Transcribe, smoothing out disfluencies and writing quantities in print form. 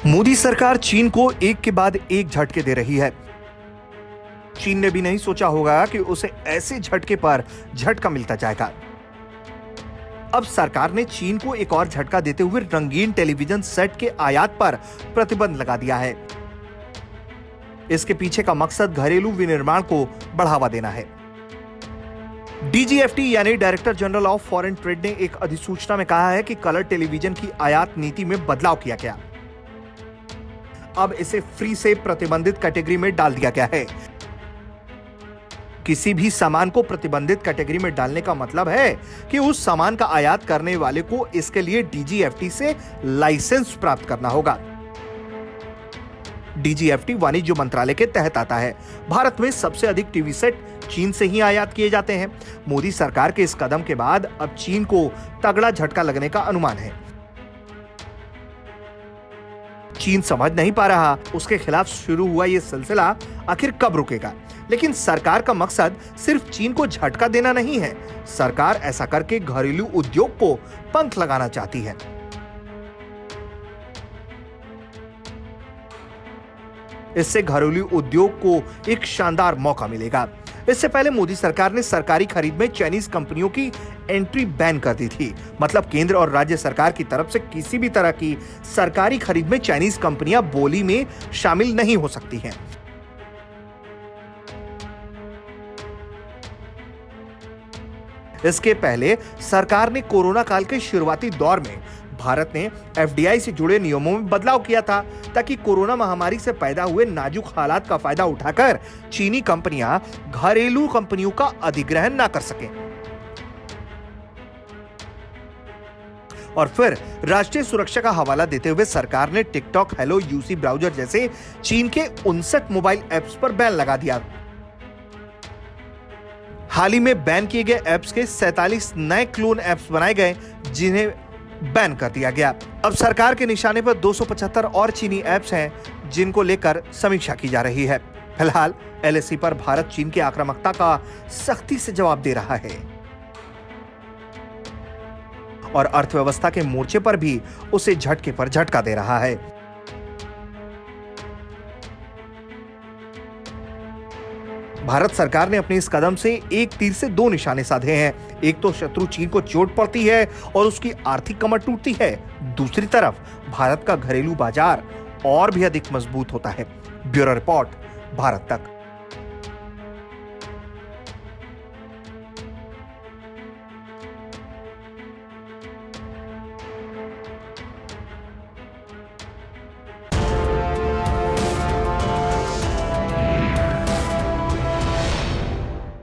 मोदी सरकार चीन को एक के बाद एक झटके दे रही है। चीन ने भी नहीं सोचा होगा कि उसे ऐसे झटके पर झटका मिलता जाएगा। अब सरकार ने चीन को एक और झटका देते हुए रंगीन टेलीविजन सेट के आयात पर प्रतिबंध लगा दिया है। इसके पीछे का मकसद घरेलू विनिर्माण को बढ़ावा देना है। डीजीएफटी यानी director general of foreign trade ने एक अधिसूचना में कहा है कि कलर टेलीविजन की आयात नीति में बदलाव किया गया। अब इसे फ्री से प्रतिबंधित कैटेगरी में डाल दिया गया है। किसी भी सामान को प्रतिबंधित कैटेगरी में डालने का मतलब है कि उस सामान का आयात करने वाले को इसके लिए डीजीएफटी से लाइसेंस प्राप्त करना होगा। डीजीएफटी वाणिज्य मंत्रालय के तहत आता है। भारत में सबसे अधिक टीवी सेट चीन से ही आयात किए जाते हैं। मोदी सरकार के इस कदम के बाद अब चीन को तगड़ा झटका लगने का अनुमान है। चीन समझ नहीं पा रहा उसके खिलाफ शुरू हुआ यह सिलसिला आखिर कब रुकेगा। लेकिन सरकार का मकसद सिर्फ चीन को झटका देना नहीं है। सरकार ऐसा करके घरेलू उद्योग को पंख लगाना चाहती है। इससे घरेलू उद्योग को एक शानदार मौका मिलेगा। इससे पहले मोदी सरकार ने सरकारी खरीद में चाइनीज कंपनियों की एंट्री बैन कर दी थी। मतलब केंद्र और राज्य सरकार की तरफ से किसी भी तरह की सरकारी खरीद में चाइनीज कंपनियां बोली में शामिल नहीं हो सकती हैं। इसके पहले सरकार ने कोरोना काल के शुरुआती दौर में भारत ने एफडीआई से जुड़े नियमों में बदलाव किया था ताकि कोरोना महामारी से पैदा हुए नाजुक हालात का फायदा उठाकर चीनी कंपनियां घरेलू कंपनियों का अधिग्रहण ना कर सकें। और फिर राष्ट्रीय सुरक्षा का हवाला देते हुए सरकार ने टिकटॉक, हेलो, यूसी ब्राउजर जैसे चीन के 59 मोबाइल ऐप्स पर बैन लगा दिया। हाल ही में बैन किए गए ऐप्स के 47 नए क्लोन ऐप्स बनाए गए जिन्हें बैन कर दिया गया। अब सरकार के निशाने पर 275 और चीनी ऐप्स हैं जिनको लेकर समीक्षा की जा रही है। फिलहाल एलएसी पर भारत चीन की आक्रामकता का सख्ती से जवाब दे रहा है और अर्थव्यवस्था के मोर्चे पर भी उसे झटके पर झटका दे रहा है। भारत सरकार ने अपने इस कदम से एक तीर से दो निशाने साधे हैं। एक तो शत्रु चीन को चोट पड़ती है और उसकी आर्थिक कमर टूटती है। दूसरी तरफ भारत का घरेलू बाजार और भी अधिक मजबूत होता है। ब्यूरो रिपोर्ट, भारत तक।